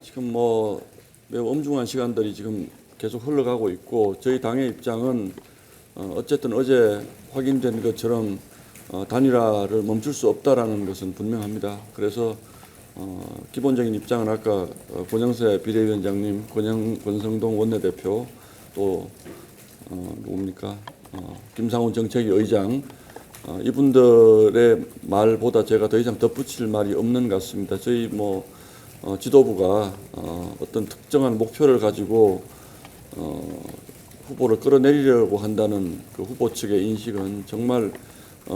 지금 뭐 매우 엄중한 시간들이 지금 계속 흘러가고 있고 저희 당의 입장은 어쨌든 어제 확인된 것처럼 단일화를 멈출 수 없다라는 것은 분명합니다. 그래서 기본적인 입장은 아까 권영세 비대위원장님, 권성동 원내대표 또 누굽니까 김상훈 정책위 의장 이분들의 말보다 제가 더 이상 덧붙일 말이 없는 것 같습니다. 저희 지도부가 어떤 특정한 목표를 가지고 후보를 끌어내리려고 한다는 그 후보 측의 인식은 정말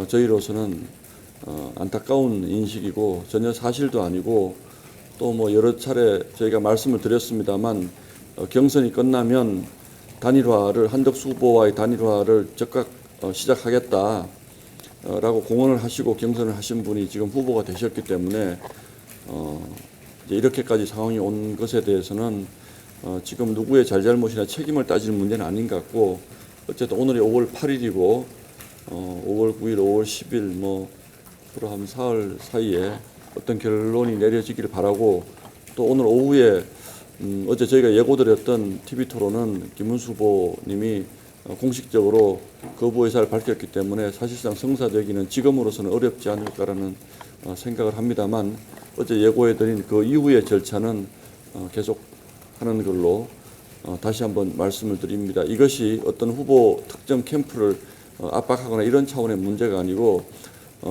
저희로서는 안타까운 인식이고 전혀 사실도 아니고 또 여러 차례 저희가 말씀을 드렸습니다만 경선이 끝나면 단일화를 한덕수 후보와의 단일화를 즉각 시작하겠다라고 공언을 하시고 경선을 하신 분이 지금 후보가 되셨기 때문에 이제 이렇게까지 상황이 온 것에 대해서는 지금 누구의 잘잘못이나 책임을 따질 문제는 아닌 것 같고 어쨌든 오늘이 5월 8일이고 5월 9일, 5월 10일 그러 한 사흘 사이에 어떤 결론이 내려지기를 바라고 또 오늘 오후에 어제 저희가 예고드렸던 TV 토론은 김문수 후보님이 공식적으로 거부 의사를 밝혔기 때문에 사실상 성사되기는 지금으로서는 어렵지 않을까라는 생각을 합니다만 어제 예고해드린 그 이후의 절차는 계속 하는 걸로 다시 한번 말씀을 드립니다. 이것이 어떤 후보 특정 캠프를 압박하거나 이런 차원의 문제가 아니고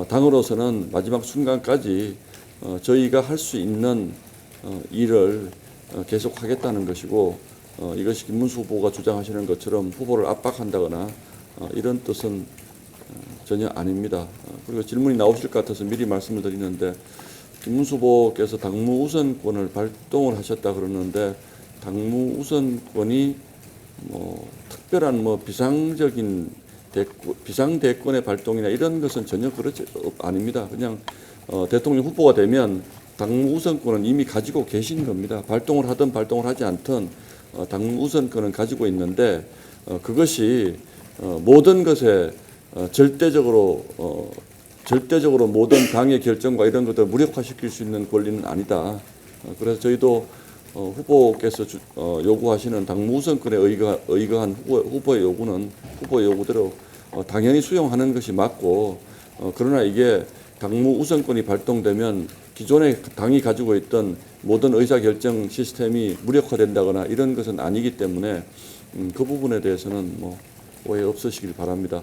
당으로서는 마지막 순간까지 저희가 할 수 있는 일을 계속하겠다는 것이고 이것이 김문수 후보가 주장하시는 것처럼 후보를 압박한다거나 이런 뜻은 전혀 아닙니다. 그리고 질문이 나오실 것 같아서 미리 말씀을 드리는데 김문수 후보께서 당무 우선권을 발동을 하셨다 그러는데 당무 우선권이 특별한 비상적인 비상대권의 발동이나 이런 것은 전혀 그렇지 아닙니다. 그냥 대통령 후보가 되면 당무 우선권은 이미 가지고 계신 겁니다. 발동을 하든 발동을 하지 않든 당무 우선권은 가지고 있는데 그것이 모든 것에 절대적으로 모든 당의 결정과 이런 것들을 무력화시킬 수 있는 권리는 아니다. 그래서 저희도 후보께서 요구하시는 당무 우선권에 의거한 후보의 요구는 후보의 요구대로 당연히 수용하는 것이 맞고 그러나 이게 당무 우선권이 발동되면 기존에 당이 가지고 있던 모든 의사결정 시스템이 무력화된다거나 이런 것은 아니기 때문에 그 부분에 대해서는 오해 없으시길 바랍니다.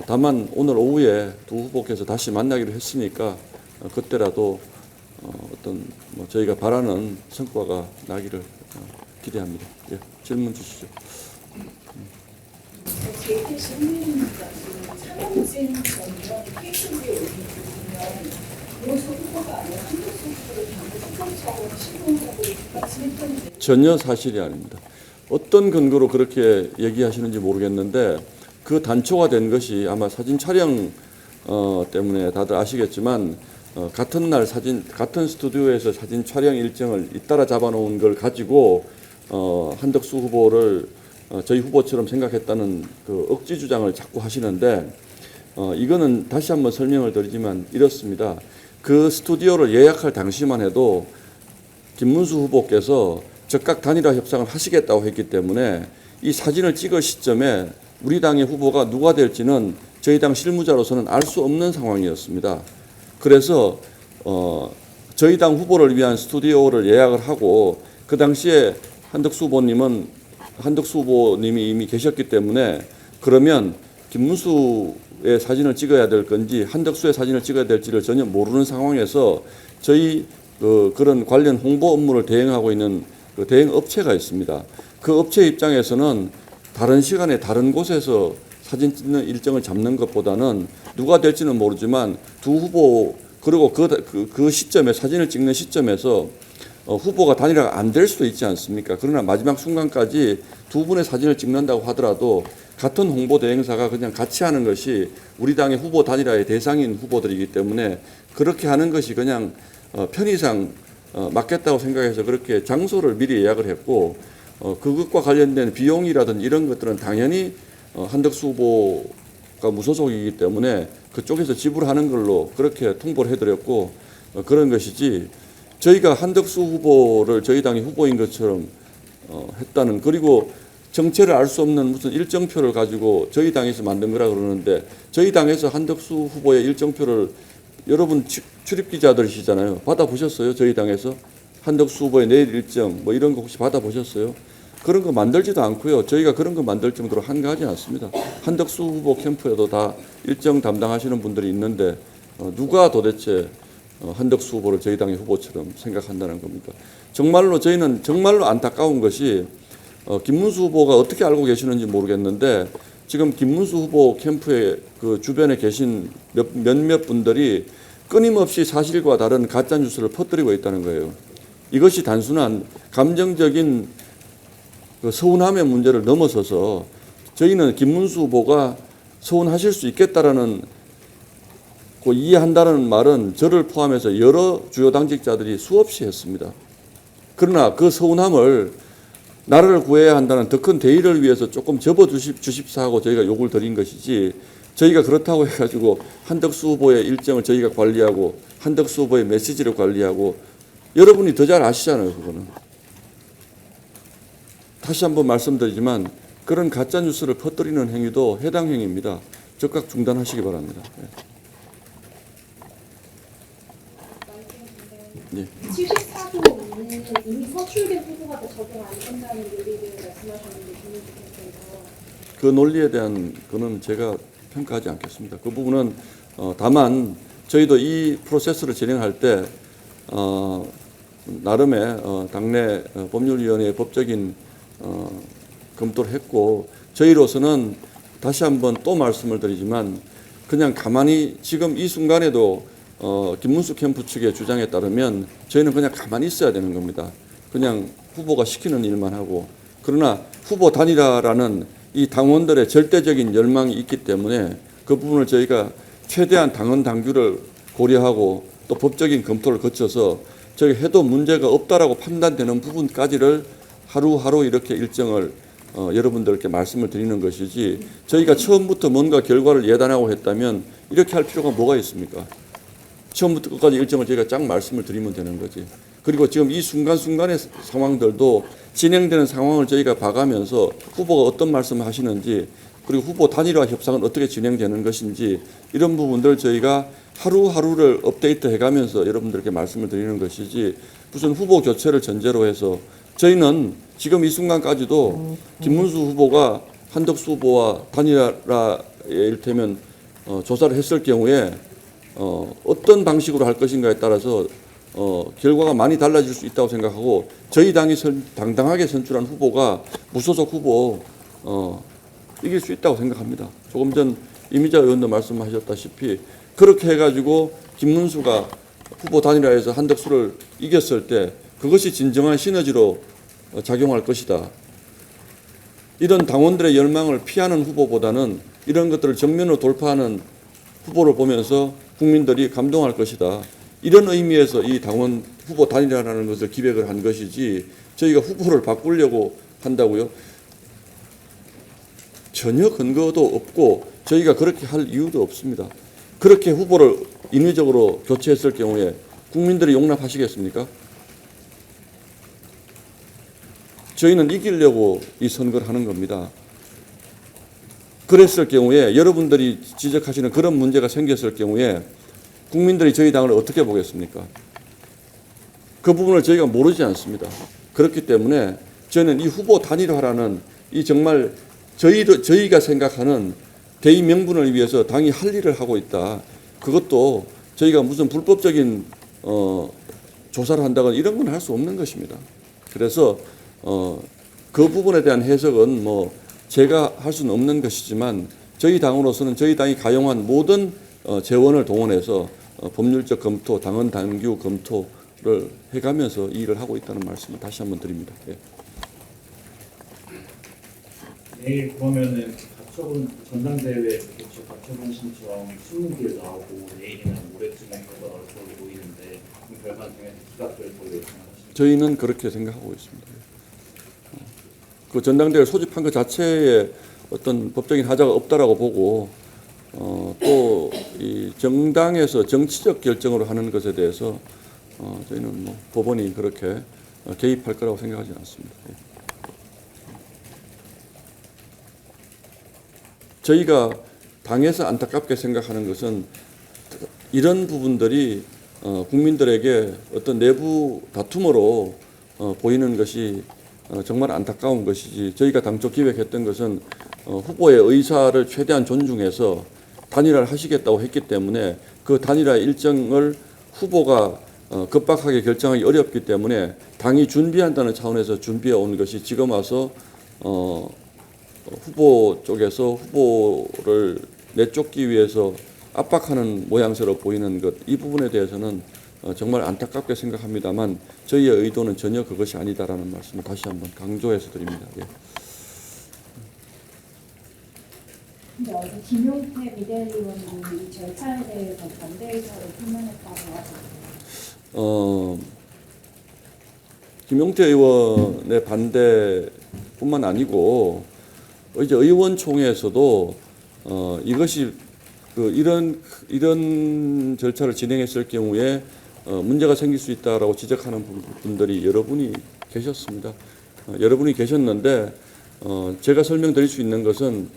다만 오늘 오후에 두 후보께서 다시 만나기로 했으니까 그때라도 어떤 저희가 바라는 성과가 나기를 기대합니다. 예, 질문 주시죠. 제게 질문입니다. 차명진 전원 페이스북에 올린 보면 무엇을 후보가 아니라 한국수 후보를 당구 특검처럼 신고하고 진입했는데 전혀 사실이 아닙니다. 어떤 근거로 그렇게 얘기하시는지 모르겠는데 그 단초가 된 것이 아마 사진 촬영 때문에 다들 아시겠지만 같은 날 같은 스튜디오에서 사진 촬영 일정을 잇따라 잡아놓은 걸 가지고 한덕수 후보를 저희 후보처럼 생각했다는 그 억지 주장을 자꾸 하시는데 이거는 다시 한번 설명을 드리지만 이렇습니다. 그 스튜디오를 예약할 당시만 해도 김문수 후보께서 즉각 단일화 협상을 하시겠다고 했기 때문에 이 사진을 찍을 시점에 우리 당의 후보가 누가 될지는 저희 당 실무자로서는 알 수 없는 상황이었습니다. 그래서 저희 당 후보를 위한 스튜디오를 예약을 하고 그 당시에 한덕수 후보님이 이미 계셨기 때문에 그러면 김문수의 사진을 찍어야 될 건지 한덕수의 사진을 찍어야 될지를 전혀 모르는 상황에서 저희 그런 관련 홍보 업무를 대행하고 있는 그 대행 업체가 있습니다. 그 업체 입장에서는 다른 시간에 다른 곳에서 사진 찍는 일정을 잡는 것보다는 누가 될지는 모르지만 두 후보 그리고 그 시점에 사진을 찍는 시점에서 후보가 단일화가 안 될 수도 있지 않습니까? 그러나 마지막 순간까지 두 분의 사진을 찍는다고 하더라도 같은 홍보 대행사가 그냥 같이 하는 것이 우리 당의 후보 단일화의 대상인 후보들이기 때문에 그렇게 하는 것이 그냥 편의상 맞겠다고 생각해서 그렇게 장소를 미리 예약을 했고 그것과 관련된 비용이라든지 이런 것들은 당연히 한덕수 후보가 무소속이기 때문에 그쪽에서 지불하는 걸로 그렇게 통보를 해드렸고 그런 것이지 저희가 한덕수 후보를 저희 당의 후보인 것처럼 했다는, 그리고 정체를 알 수 없는 무슨 일정표를 가지고 저희 당에서 만든 거라 그러는데, 저희 당에서 한덕수 후보의 일정표를 여러분 출입 기자들이시잖아요. 받아보셨어요? 저희 당에서 한덕수 후보의 내일 일정 뭐 이런 거 혹시 받아보셨어요? 그런 거 만들지도 않고요. 저희가 그런 거 만들 정도로 한가하지 않습니다. 한덕수 후보 캠프에도 다 일정 담당하시는 분들이 있는데 누가 도대체 한덕수 후보를 저희 당의 후보처럼 생각한다는 겁니까? 정말로 저희는 정말로 안타까운 것이 김문수 후보가 어떻게 알고 계시는지 모르겠는데, 지금 김문수 후보 캠프의 그 주변에 계신 몇몇 분들이 끊임없이 사실과 다른 가짜 뉴스를 퍼뜨리고 있다는 거예요. 이것이 단순한 감정적인 그 서운함의 문제를 넘어서서 저희는 김문수 후보가 서운하실 수 있겠다라는 그 이해한다는 말은 저를 포함해서 여러 주요 당직자들이 수없이 했습니다. 그러나 그 서운함을 나라를 구해야 한다는 더 큰 대의를 위해서 조금 접어주십사 하고 저희가 요구를 드린 것이지, 저희가 그렇다고 해가지고 한덕수 후보의 일정을 저희가 관리하고 한덕수 후보의 메시지를 관리하고, 여러분이 더 잘 아시잖아요. 그거는 다시 한번 말씀드리지만 그런 가짜 뉴스를 퍼뜨리는 행위도 해당 행위입니다. 즉각 중단하시기 바랍니다. 네. 74조는 이미 서출된 후보가 더 적용 안 된다는 논리를 말씀하셨는데, 김문수 그 논리에 대한 거는 제가 평가하지 않겠습니다. 그 부분은 다만 저희도 이 프로세스를 진행할 때 나름의 당내 법률위원회의 법적인 검토를 했고, 저희로서는 다시 한번 또 말씀을 드리지만 그냥 가만히 지금 이 순간에도 김문수 캠프 측의 주장에 따르면 저희는 그냥 가만히 있어야 되는 겁니다. 그냥 후보가 시키는 일만 하고. 그러나 후보 단일화라는 이 당원들의 절대적인 열망이 있기 때문에 그 부분을 저희가 최대한 당헌 당규를 고려하고 또 법적인 검토를 거쳐서 저희 해도 문제가 없다라고 판단되는 부분까지를 하루하루 이렇게 일정을 여러분들께 말씀을 드리는 것이지, 저희가 처음부터 뭔가 결과를 예단하고 했다면 이렇게 할 필요가 뭐가 있습니까? 처음부터 끝까지 일정을 저희가 쫙 말씀을 드리면 되는 거지. 그리고 지금 이 순간순간의 상황들도 진행되는 상황을 저희가 봐가면서 후보가 어떤 말씀을 하시는지, 그리고 후보 단일화 협상은 어떻게 진행되는 것인지, 이런 부분들 저희가 하루하루를 업데이트 해가면서 여러분들께 말씀을 드리는 것이지, 무슨 후보 교체를 전제로 해서 저희는 지금 이 순간까지도 김문수 후보가 한덕수 후보와 단일화에 이를테면 조사를 했을 경우에 어떤 방식으로 할 것인가에 따라서 결과가 많이 달라질 수 있다고 생각하고, 저희 당이 당당하게 선출한 후보가 무소속 후보 이길 수 있다고 생각합니다. 조금 전 이미자 의원도 말씀하셨다시피 그렇게 해가지고 김문수가 후보 단일화에서 한덕수를 이겼을 때 그것이 진정한 시너지로 작용할 것이다. 이런 당원들의 열망을 피하는 후보보다는 이런 것들을 정면으로 돌파하는 후보를 보면서 국민들이 감동할 것이다. 이런 의미에서 이 당원 후보 단일화라는 것을 기획을 한 것이지, 저희가 후보를 바꾸려고 한다고요? 전혀 근거도 없고 저희가 그렇게 할 이유도 없습니다. 그렇게 후보를 인위적으로 교체했을 경우에 국민들이 용납하시겠습니까? 저희는 이기려고 이 선거를 하는 겁니다. 그랬을 경우에, 여러분들이 지적하시는 그런 문제가 생겼을 경우에 국민들이 저희 당을 어떻게 보겠습니까? 그 부분을 저희가 모르지 않습니다. 그렇기 때문에 저는 이 후보 단일화라는 이 정말 저희가 생각하는 대의 명분을 위해서 당이 할 일을 하고 있다. 그것도 저희가 무슨 불법적인 조사를 한다거나 이런 건 할 수 없는 것입니다. 그래서 그 부분에 대한 해석은 뭐 제가 할 수는 없는 것이지만, 저희 당으로서는 저희 당이 가용한 모든 재원을 동원해서 법률적 검토, 당헌 당규 검토를 해가면서 이 일을 하고 있다는 말씀을 다시 한번 드립니다. 예. 내일 그러면은 가처분 전당대회 개최 가처분 신청 신문기에 나오고 내일이나 모레쯤에 결과가 나올 걸로 보이는데, 그 결과 중에 기각될 걸로 생각하십니까? 저희는 그렇게 생각하고 있습니다. 그 전당대회를 소집한 것 자체에 어떤 법적인 하자가 없다라고 보고, 또 이 정당에서 정치적 결정으로 하는 것에 대해서 저희는 뭐 법원이 그렇게 개입할 거라고 생각하지 않습니다. 예. 저희가 당에서 안타깝게 생각하는 것은 이런 부분들이 국민들에게 어떤 내부 다툼으로 보이는 것이 정말 안타까운 것이지, 저희가 당초 기획했던 것은 후보의 의사를 최대한 존중해서 단일화를 하시겠다고 했기 때문에 그 단일화 일정을 후보가 급박하게 결정하기 어렵기 때문에 당이 준비한다는 차원에서 준비해 온 것이, 지금 와서 후보 쪽에서 후보를 내쫓기 위해서 압박하는 모양새로 보이는 것, 이 부분에 대해서는 정말 안타깝게 생각합니다만 저희의 의도는 전혀 그것이 아니다라는 말씀을 다시 한번 강조해서 드립니다. 예. 근데 어제 김용태 비대위원님이 이 절차에 대해서 반대 의사를 표명했다고 하잖아요. 김용태 의원의 반대뿐만 아니고 이제 의원총회에서도 이것이 이런 절차를 진행했을 경우에 문제가 생길 수 있다라고 지적하는 분들이 여러분이 계셨습니다. 여러분이 계셨는데 제가 설명드릴 수 있는 것은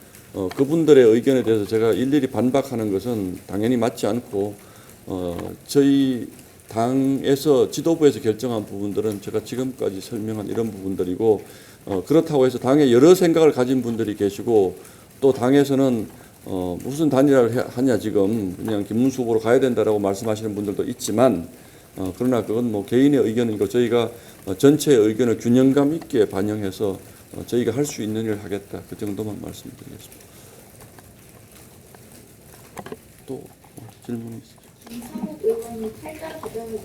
그분들의 의견에 대해서 제가 일일이 반박하는 것은 당연히 맞지 않고 저희 당에서 지도부에서 결정한 부분들은 제가 지금까지 설명한 이런 부분들이고, 그렇다고 해서 당에 여러 생각을 가진 분들이 계시고, 또 당에서는 무슨 단일화를 하냐, 지금 그냥 김문수 후보로 가야 된다라고 말씀하시는 분들도 있지만, 그러나 그건 뭐 개인의 의견이고 저희가 전체의 의견을 균형감 있게 반영해서 저희가 할 수 있는 일을 하겠다, 그 정도만 말씀드리겠습니다. 또 질문이 있으세요? 이상욱 의원이 탈당 과정에도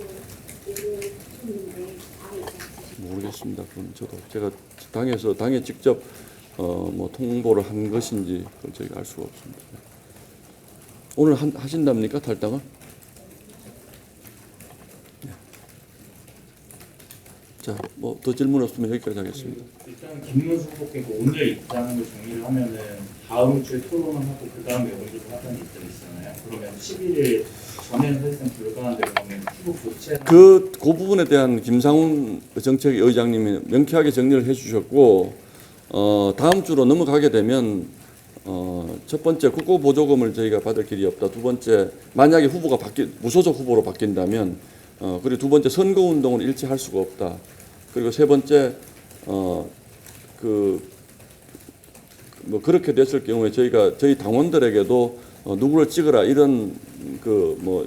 얘기를 해줬는데 다른 의견 있으신가요? 모르겠습니다. 그건 저도 제가 당에 직접 뭐 통보를 한 것인지 그걸 저희가 알 수가 없습니다. 오늘 하신답니까, 탈당을? 네. 자, 뭐 더 질문 없으면 여기까지 하겠습니다. 일단 김문수 후보께서 오늘 입장을 정리를 하면은 다음 주에 토론을 하고 그 다음에 여론조사 하자는 입장이 있잖아요. 그러면 11일 전에는 사실상 불가한데 그러면 후보 교체 그 부분에 대한 김상훈 정책의장님이 명쾌하게 정리를 해주셨고, 다음 주로 넘어가게 되면 첫 번째 국고보조금을 저희가 받을 길이 없다. 두 번째, 만약에 후보가 무소속 후보로 바뀐다면, 그리고 두 번째, 선거운동을 일치 할 수가 없다. 그리고 세 번째, 뭐 그렇게 됐을 경우에 저희 당원들에게도 누구를 찍어라 이런 그걸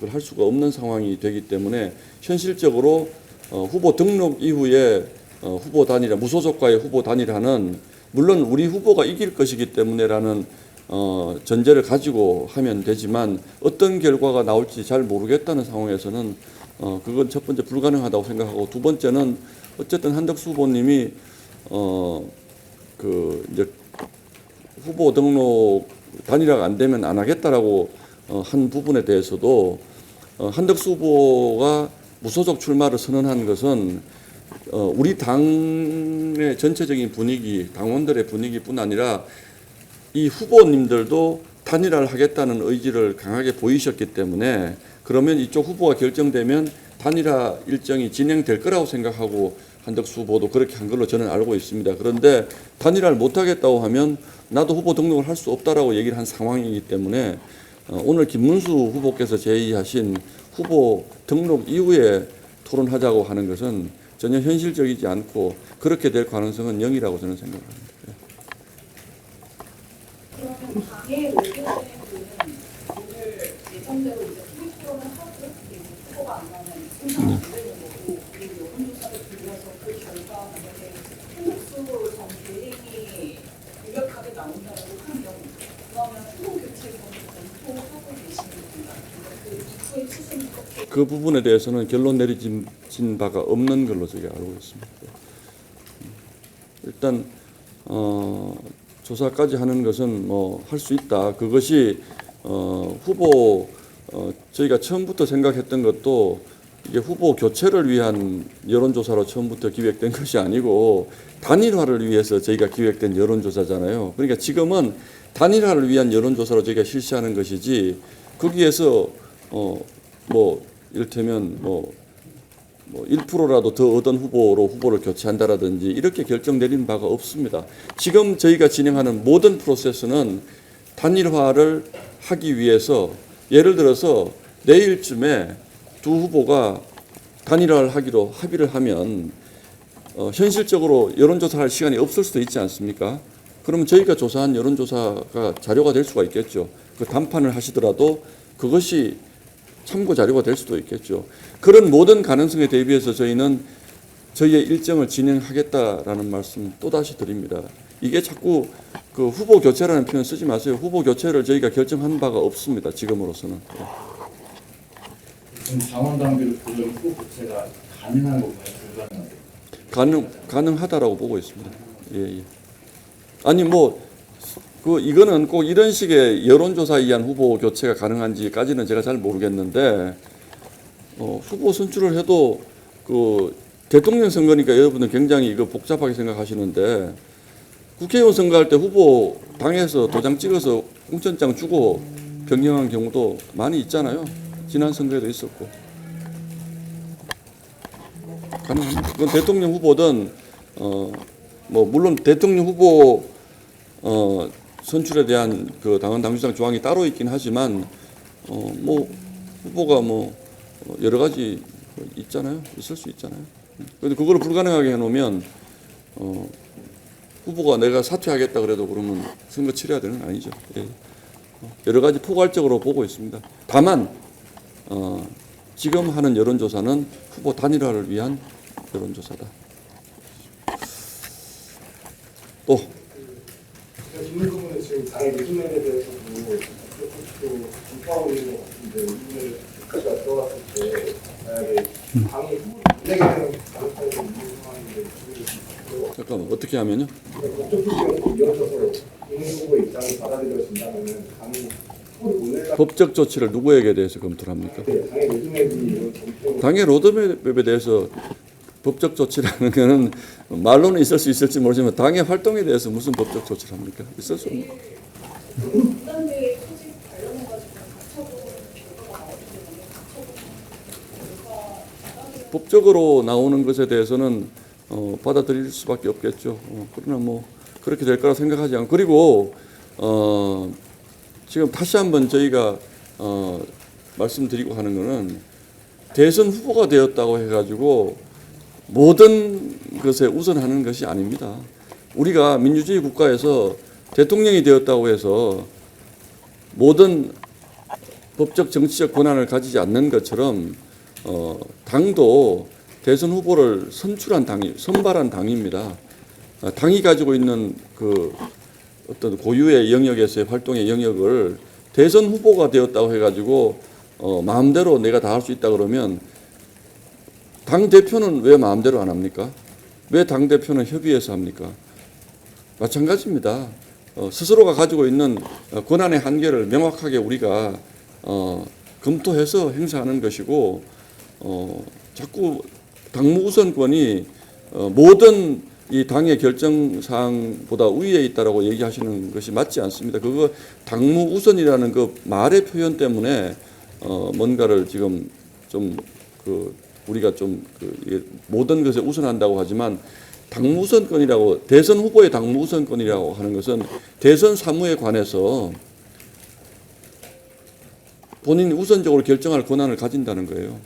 할 수가 없는 상황이 되기 때문에 현실적으로 후보 등록 이후에 후보 단일화, 무소속과의 후보 단일화는 물론 우리 후보가 이길 것이기 때문에라는 전제를 가지고 하면 되지만, 어떤 결과가 나올지 잘 모르겠다는 상황에서는 그건 첫 번째 불가능하다고 생각하고, 두 번째는 어쨌든 한덕수 후보님이 이제 후보 등록 단일화가 안 되면 안 하겠다라고 한 부분에 대해서도 한덕수 후보가 무소속 출마를 선언한 것은 우리 당의 전체적인 분위기, 당원들의 분위기뿐 아니라 이 후보님들도 단일화를 하겠다는 의지를 강하게 보이셨기 때문에, 그러면 이쪽 후보가 결정되면 단일화 일정이 진행될 거라고 생각하고 한덕수 후보도 그렇게 한 걸로 저는 알고 있습니다. 그런데 단일화를 못하겠다고 하면 나도 후보 등록을 할 수 없다라고 얘기를 한 상황이기 때문에 오늘 김문수 후보께서 제의하신 후보 등록 이후에 토론하자고 하는 것은 전혀 현실적이지 않고 그렇게 될 가능성은 0이라고 저는 생각합니다. 그러면 당의 의견에는 오늘 예정대로 이제 투표 토론을 하고, 그리고 후보가 안 나면 승상 안 되는 거고, 그리고 여론조사를 돌려서 그 결과 만약에 한덕수 전 대행이 유력하게 나온다고 하면, 그러면 후보 교체를 검토하고 계시는 건가요? 그 이후의 추진이 그렇게 그 부분에 대해서는 결론 내리진 바가 없는 걸로 제가 알고 있습니다. 일단 조사까지 하는 것은 뭐 할 수 있다. 그것이 후보 저희가 처음부터 생각했던 것도 이게 후보 교체를 위한 여론조사로 처음부터 기획된 것이 아니고 단일화를 위해서 저희가 기획된 여론조사잖아요. 그러니까 지금은 단일화를 위한 여론조사로 저희가 실시하는 것이지, 거기에서 뭐 이를테면 뭐 1%라도 더 얻은 후보로 후보를 교체한다라든지 이렇게 결정 내리는 바가 없습니다. 지금 저희가 진행하는 모든 프로세스는 단일화를 하기 위해서 예를 들어서 내일쯤에 두 후보가 단일화를 하기로 합의를 하면 현실적으로 여론조사할 시간이 없을 수도 있지 않습니까? 그러면 저희가 조사한 여론조사가 자료가 될 수가 있겠죠. 그 단판을 하시더라도 그것이 참고 자료가 될 수도 있겠죠. 그런 모든 가능성에 대비해서 저희는 저희의 일정을 진행하겠다라는 말씀 또다시 드립니다. 이게 자꾸 그 후보 교체라는 표현 쓰지 마세요. 후보 교체를 저희가 결정한 바가 없습니다. 지금으로서는. 지금 당원 당규를 그대로 후보 교체가 가능한 건가요? 불가능한가요? 가능하다라고 보고 있습니다. 예. 아니 이거는 꼭 이런 식의 여론조사에 의한 후보 교체가 가능한지까지는 제가 잘 모르겠는데 후보 선출을 해도 그 대통령 선거니까 여러분은 굉장히 이거 복잡하게 생각하시는데 국회의원 선거할 때 후보 당에서 도장 찍어서 공천장 주고 변경한 경우도 많이 있잖아요. 지난 선거에도 있었고. 가능합니다. 그건 대통령 후보든 물론 대통령 후보 선출에 대한 그 당원 당규상 조항이 따로 있긴 하지만 후보가 여러 가지 있잖아요. 있을 수 있잖아요. 그런데 그걸 불가능하게 해놓으면 후보가 내가 사퇴하겠다 그래도 그러면 선거 치러야 되는 건 아니죠. 예. 여러 가지 포괄적으로 보고 있습니다. 다만 지금 하는 여론조사는 후보 단일화를 위한 여론조사다. 또 질문 부분은 지금 당의 요즘에 대해서도 또 공포하고 있는 것 같은데 이분을 국가가 들어갔을 때 만약에 당이 내게 되는 가능성이 있는 상황인데 잠깐만 어떻게 하면요? 법적 조치가 이어져서 국민 후보의 입장이 받아들여진다면은 당이 후보를 보내가 법적 조치를 누구에게 대해서 검토를 합니까? 당의 요즘에 이런 정책 당의 로드맵에 대해서 법적 조치라는 것은 말로는 있을 수 있을지 모르지만 당의 활동에 대해서 무슨 법적 조치를 합니까? 있을 수 없는. 분단대의 소식 관련해가지고 가처분 결과가 나오기 때문에 가처분 법적으로 나오는 것에 대해서는 받아들일 수밖에 없겠죠. 그러나 그렇게 될 거라 생각하지 않고 그리고 지금 다시 한번 저희가 말씀드리고 하는 것은 대선 후보가 되었다고 해가지고 모든 것에 우선하는 것이 아닙니다. 우리가 민주주의 국가에서 대통령이 되었다고 해서 모든 법적 정치적 권한을 가지지 않는 것처럼 당도 대선 후보를 선발한 당입니다. 당이 가지고 있는 그 어떤 고유의 영역에서의 활동의 영역을 대선 후보가 되었다고 해가지고 마음대로 내가 다 할 수 있다 그러면 당 대표는 왜 마음대로 안 합니까? 왜 당 대표는 협의해서 합니까? 마찬가지입니다. 스스로가 가지고 있는 권한의 한계를 명확하게 우리가 검토해서 행사하는 것이고 자꾸 당무 우선권이 모든 이 당의 결정 사항보다 우위에 있다라고 얘기하시는 것이 맞지 않습니다. 그거 당무 우선이라는 그 말의 표현 때문에 뭔가를 지금 좀 우리가 모든 것에 우선한다고 하지만 당무 우선권이라고 대선 후보의 당무 우선권이라고 하는 것은 대선 사무에 관해서 본인이 우선적으로 결정할 권한을 가진다는 거예요.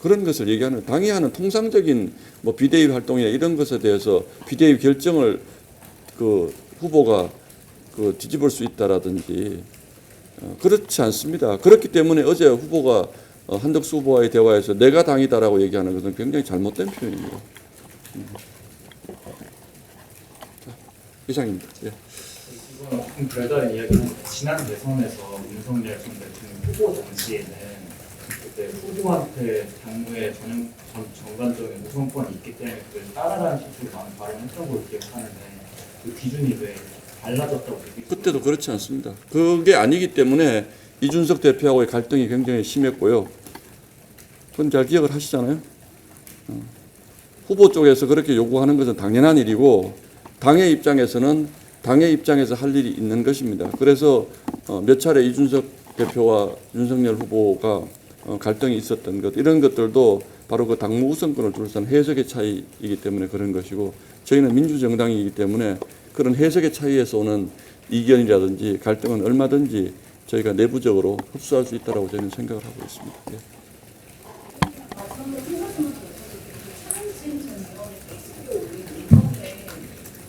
그런 것을 얘기하는 당이 하는 통상적인 비대위 활동이나 이런 것에 대해서 비대위 결정을 그 후보가 뒤집을 수 있다라든지 그렇지 않습니다. 그렇기 때문에 어제 후보가 한덕수 후보와의 대화에서 내가 당이다라고 얘기하는 것은 굉장히 잘못된 표현입니다. 자, 이상입니다. 예. 이건 좀 별다른 이야기는 지난 대선에서 윤석열 전 대통령 후보 당시에는 그때 후보한테 당무의 전반적인 우선권이 있기 때문에 그걸 따라가는 식으로 많은 발언했던 걸로 기억하는데 그 기준이 왜 달라졌다고 느끼세요? 그때도 그렇지 않습니다. 그게 아니기 때문에 이준석 대표하고의 갈등이 굉장히 심했고요. 그건 잘 기억을 하시잖아요. 후보 쪽에서 그렇게 요구하는 것은 당연한 일이고 당의 입장에서는 당의 입장에서 할 일이 있는 것입니다. 그래서 몇 차례 이준석 대표와 윤석열 후보가 갈등이 있었던 것 이런 것들도 바로 그 당무 우선권을 둘러싼 해석의 차이이기 때문에 그런 것이고 저희는 민주정당이기 때문에 그런 해석의 차이에서 오는 이견이라든지 갈등은 얼마든지 저희가 내부적으로 흡수할 수 있다고 저는 생각을 하고 있습니다. 예. 마지막으로 한 가지만 더 여쭤볼게요. 차은진 전 의원의 페이스북에 올린 이번에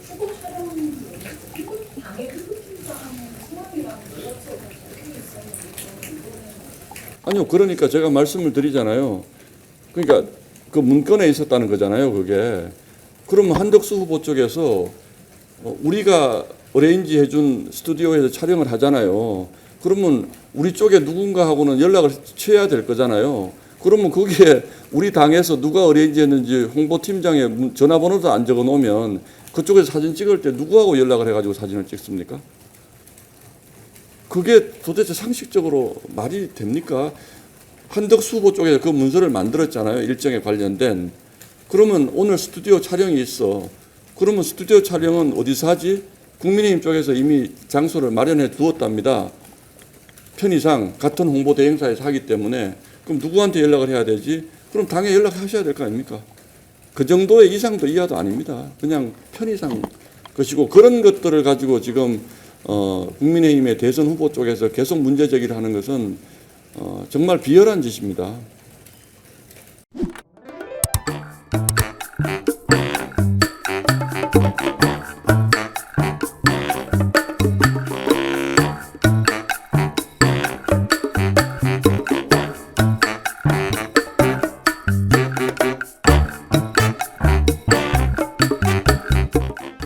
후보 촬영 중에 당의 후보팀장 성함이라는 연락처가 적혀 있었는데 이거는 아니요, 그러니까 제가 말씀을 드리잖아요. 그러니까 그 문건에 있었다는 거잖아요, 그게. 그러면 한덕수 후보 쪽에서 우리가 어레인지 해준 스튜디오에서 촬영을 하잖아요. 그러면 우리 쪽에 누군가하고는 연락을 취해야 될 거잖아요. 그러면 거기에 우리 당에서 누가 어레인지 했는지 홍보팀장의 전화번호도 안 적어 놓으면 그쪽에서 사진 찍을 때 누구하고 연락을 해가지고 사진을 찍습니까? 그게 도대체 상식적으로 말이 됩니까? 한덕수 후보 쪽에서 그 문서를 만들었잖아요. 일정에 관련된. 그러면 오늘 스튜디오 촬영이 있어. 그러면 스튜디오 촬영은 어디서 하지? 국민의힘 쪽에서 이미 장소를 마련해 두었답니다. 편의상 같은 홍보대 행사에서 하기 때문에 그럼 누구한테 연락을 해야 되지? 그럼 당에 연락하셔야 될 거 아닙니까? 그 정도의 이상도 이하도 아닙니다. 그냥 편의상 것이고 그런 것들을 가지고 지금 국민의힘의 대선 후보 쪽에서 계속 문제 제기를 하는 것은 정말 비열한 짓입니다.